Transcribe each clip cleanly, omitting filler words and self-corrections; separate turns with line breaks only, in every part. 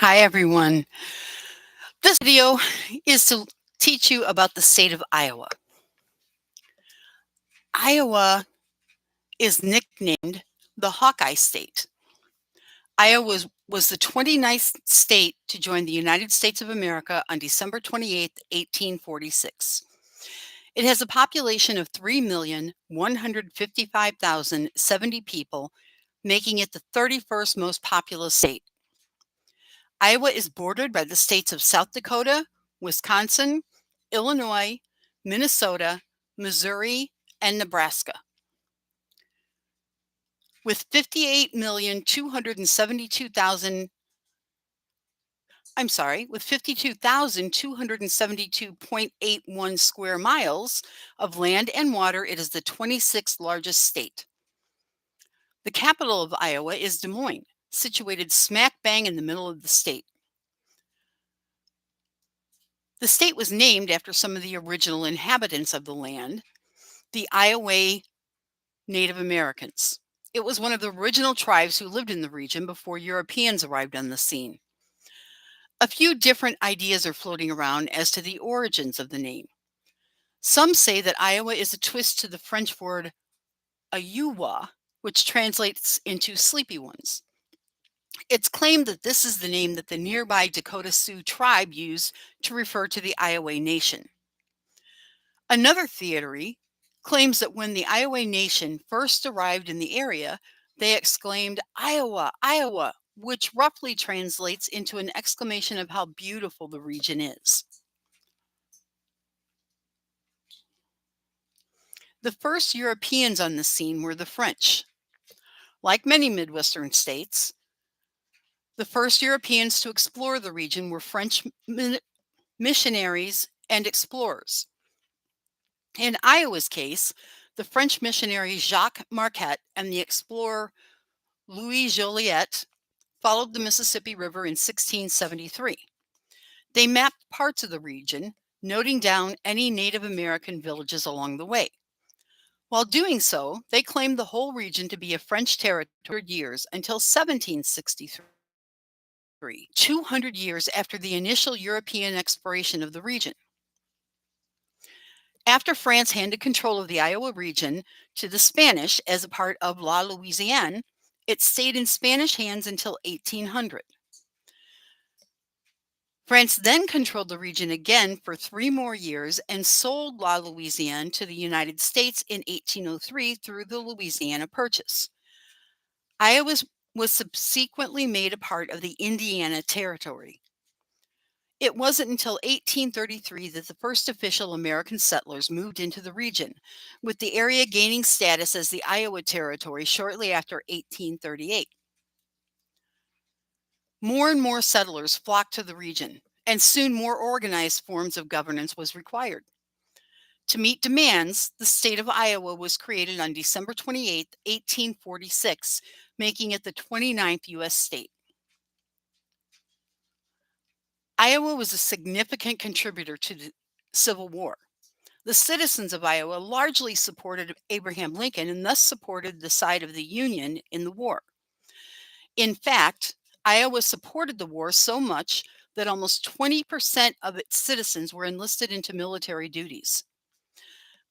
Hi, everyone. This video is to teach you about the state of Iowa. Iowa is nicknamed the Hawkeye State. Iowa was the 29th state to join the United States of America on December 28th, 1846. It has a population of 3,155,070 people, making it the 31st most populous state. Iowa is bordered by the states of South Dakota, Wisconsin, Illinois, Minnesota, Missouri, and Nebraska. With 58,272,000, with 52,272.81 square miles of land and water, it is the 26th largest state. The capital of Iowa is Des Moines, situated smack bang in the middle of the state. The state was named after some of the original inhabitants of the land, the Iowa Native Americans. It was one of the original tribes who lived in the region before Europeans arrived on the scene. A few different ideas are floating around as to the origins of the name. Some say that Iowa is a twist to the French word Iowa, which translates into sleepy ones. It's claimed that this is the name that the nearby Dakota Sioux tribe used to refer to the Iowa Nation. Another theory claims that when the Iowa Nation first arrived in the area, they exclaimed, "Iowa, Iowa," which roughly translates into an exclamation of how beautiful the region is. The first Europeans on the scene were the French. Like many Midwestern states, the first Europeans to explore the region were French missionaries and explorers. In Iowa's case, the French missionary Jacques Marquette and the explorer Louis Joliet followed the Mississippi River in 1673. They mapped parts of the region, noting down any Native American villages along the way. While doing so, they claimed the whole region to be a French territory for years until 1763, 200 years after the initial European exploration of the region. After France handed control of the Iowa region to the Spanish as a part of La Louisiane, it stayed in Spanish hands until 1800. France then controlled the region again for 3 more years and sold La Louisiane to the United States in 1803 through the Louisiana Purchase. Iowa was subsequently made a part of the Indiana Territory. It wasn't until 1833 that the first official American settlers moved into the region, with the area gaining status as the Iowa Territory shortly after 1838. More and more settlers flocked to the region, and soon more organized forms of governance was required. To meet demands, the state of Iowa was created on December 28, 1846, making it the 29th U.S. state. Iowa was a significant contributor to the Civil War. The citizens of Iowa largely supported Abraham Lincoln and thus supported the side of the Union in the war. In fact, Iowa supported the war so much that almost 20% of its citizens were enlisted into military duties.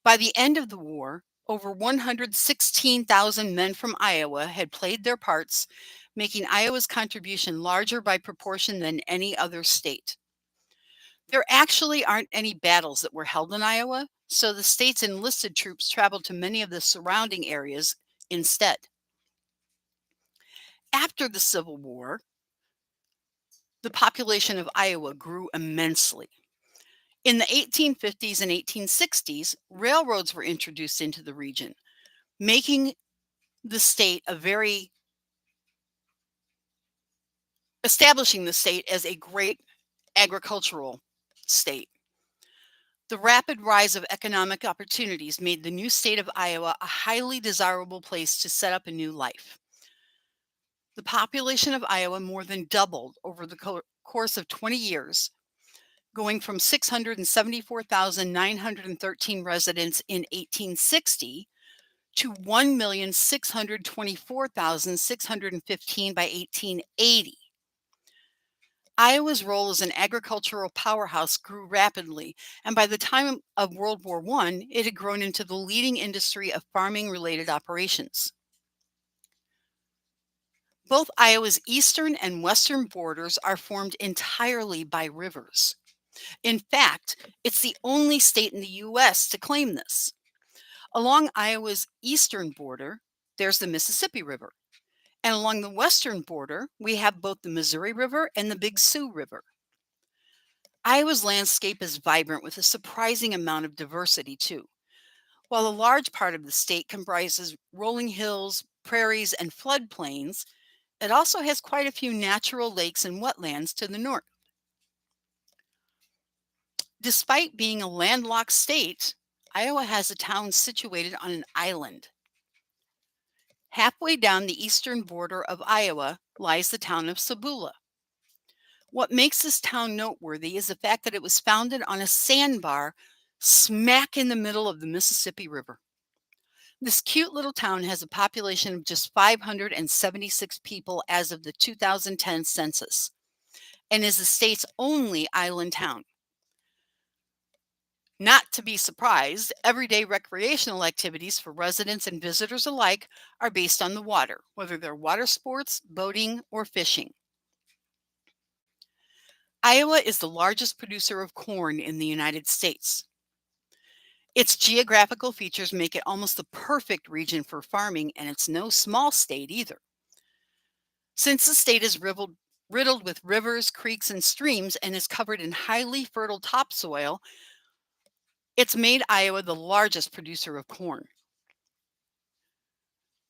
By the end of the war, over 116,000 men from Iowa had played their parts, making Iowa's contribution larger by proportion than any other state. There actually aren't any battles that were held in Iowa, so the state's enlisted troops traveled to many of the surrounding areas instead. After the Civil War, the population of Iowa grew immensely. In the 1850s and 1860s, railroads were introduced into the region, making the state establishing the state as a great agricultural state. The rapid rise of economic opportunities made the new state of Iowa a highly desirable place to set up a new life. The population of Iowa more than doubled over the course of 20 years, going from 674,913 residents in 1860 to 1,624,615 by 1880. Iowa's role as an agricultural powerhouse grew rapidly, and by the time of World War I, it had grown into the leading industry of farming related operations. Both Iowa's eastern and western borders are formed entirely by rivers. In fact, it's the only state in the U.S. to claim this. Along Iowa's eastern border, there's the Mississippi River. And along the western border, we have both the Missouri River and the Big Sioux River. Iowa's landscape is vibrant with a surprising amount of diversity, too. While a large part of the state comprises rolling hills, prairies, and floodplains, it also has quite a few natural lakes and wetlands to the north. Despite being a landlocked state, Iowa has a town situated on an island. Halfway down the eastern border of Iowa lies the town of Sabula. What makes this town noteworthy is the fact that it was founded on a sandbar smack in the middle of the Mississippi River. This cute little town has a population of just 576 people as of the 2010 census and is the state's only island town. Not to be surprised, everyday recreational activities for residents and visitors alike are based on the water, whether they're water sports, boating, or fishing. Iowa is the largest producer of corn in the United States. Its geographical features make it almost the perfect region for farming, and it's no small state either. Since the state is riddled with rivers, creeks, and streams and is covered in highly fertile topsoil, it's made Iowa the largest producer of corn.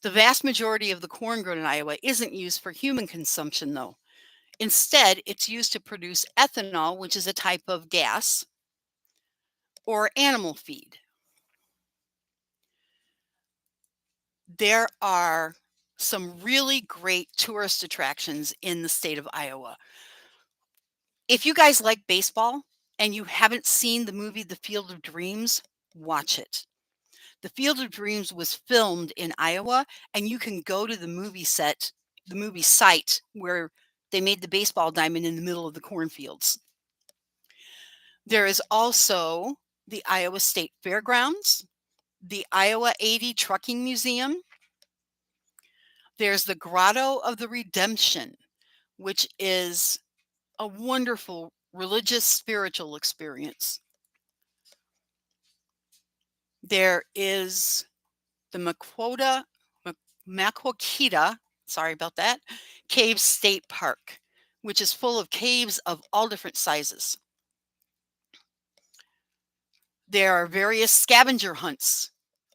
The vast majority of the corn grown in Iowa isn't used for human consumption, though. Instead, it's used to produce ethanol, which is a type of gas, or animal feed. There are some really great tourist attractions in the state of Iowa. If you guys like baseball and you haven't seen the movie The Field of Dreams, watch it. The Field of Dreams was filmed in Iowa, and you can go to the movie site where they made the baseball diamond in the middle of the cornfields. There is also the Iowa State Fairgrounds, the Iowa 80 Trucking Museum. There's the Grotto of the Redemption, which is a wonderful religious spiritual experience. There is the Maquoketa, sorry about that, Cave State Park, which is full of caves of all different sizes. There are various scavenger hunts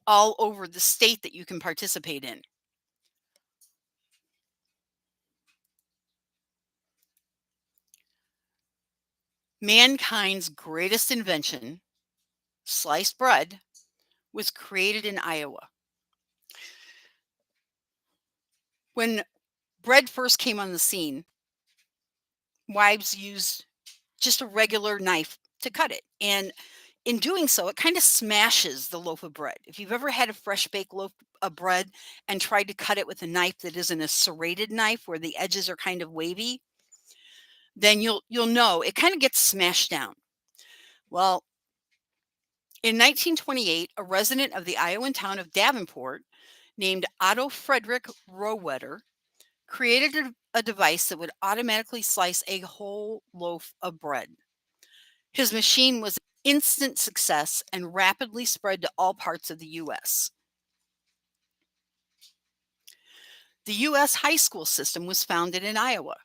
all over the state that you can participate in. Mankind's greatest invention, sliced bread, was created in Iowa. When bread first came on the scene, wives used just a regular knife to cut it. And in doing so, it kind of smashes the loaf of bread. If you've ever had a fresh baked loaf of bread and tried to cut it with a knife that isn't a serrated knife where the edges are kind of wavy, then you'll know it kind of gets smashed down. Well, in 1928, a resident of the Iowan town of Davenport named Otto Frederick Rowetter created a device that would automatically slice a whole loaf of bread. His machine was an instant success and rapidly spread to all parts of the U.S. The U.S. high school system was founded in Iowa.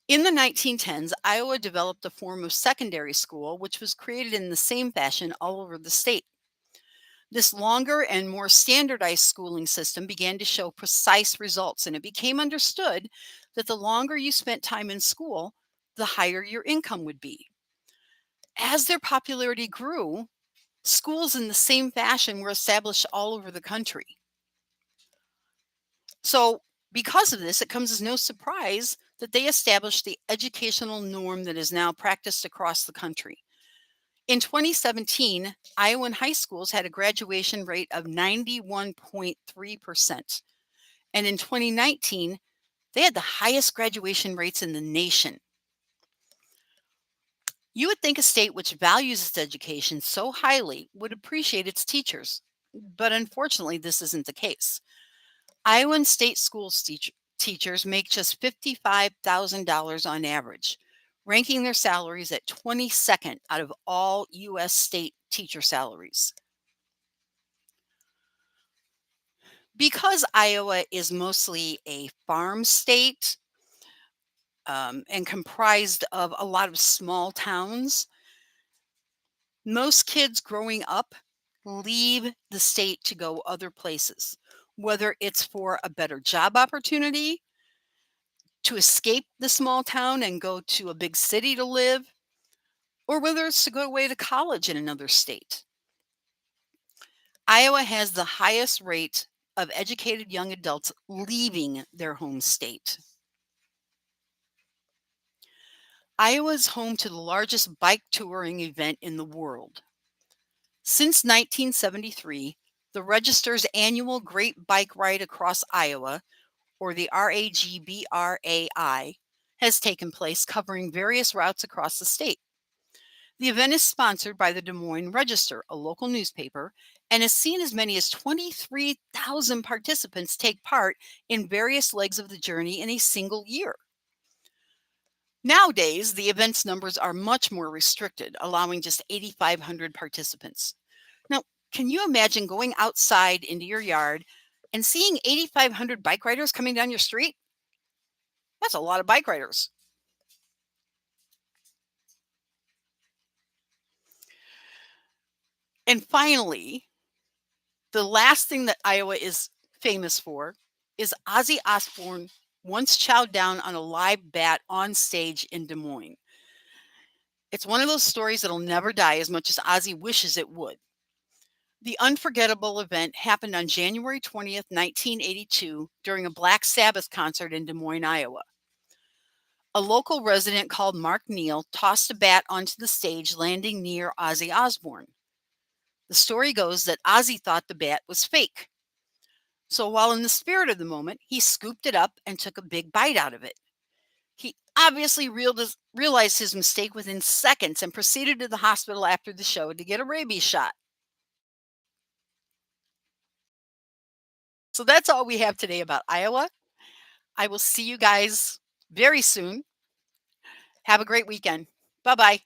In the 1910s, Iowa developed a form of secondary school which was created in the same fashion all over the state. This longer and more standardized schooling system began to show precise results, and it became understood that the longer you spent time in school, the higher your income would be. As their popularity grew, schools in the same fashion were established all over the country. So, because of this, it comes as no surprise that they established the educational norm that is now practiced across the country. In 2017, Iowan high schools had a graduation rate of 91.3%. And in 2019, they had the highest graduation rates in the nation. You would think a state which values its education so highly would appreciate its teachers, but unfortunately, this isn't the case. Iowa state schools teachers make just $55,000 on average, ranking their salaries at 22nd out of all U.S. state teacher salaries. Because Iowa is mostly a farm state and comprised of a lot of small towns, most kids growing up leave the state to go other places, whether it's for a better job opportunity, to escape the small town and go to a big city to live, or whether it's to go away to college in another state. Iowa has the highest rate of educated young adults leaving their home state. Iowa is home to the largest bike touring event in the world. Since 1973, the Register's annual Great Bike Ride Across Iowa, or the RAGBRAI, has taken place, covering various routes across the state. The event is sponsored by the Des Moines Register, a local newspaper, and has seen as many as 23,000 participants take part in various legs of the journey in a single year. Nowadays, the event's numbers are much more restricted, allowing just 8,500 participants. Now, can you imagine going outside into your yard and seeing 8,500 bike riders coming down your street? That's a lot of bike riders. And finally, the last thing that Iowa is famous for is Ozzy Osbourne once chowed down on a live bat on stage in Des Moines. It's one of those stories that'll never die as much as Ozzy wishes it would. The unforgettable event happened on January 20th, 1982, during a Black Sabbath concert in Des Moines, Iowa. A local resident called Mark Neal tossed a bat onto the stage, landing near Ozzy Osbourne. The story goes that Ozzy thought the bat was fake. So while in the spirit of the moment, he scooped it up and took a big bite out of it. He obviously realized his mistake within seconds and proceeded to the hospital after the show to get a rabies shot. So that's all we have today about Iowa. I will see you guys very soon. Have a great weekend. Bye bye.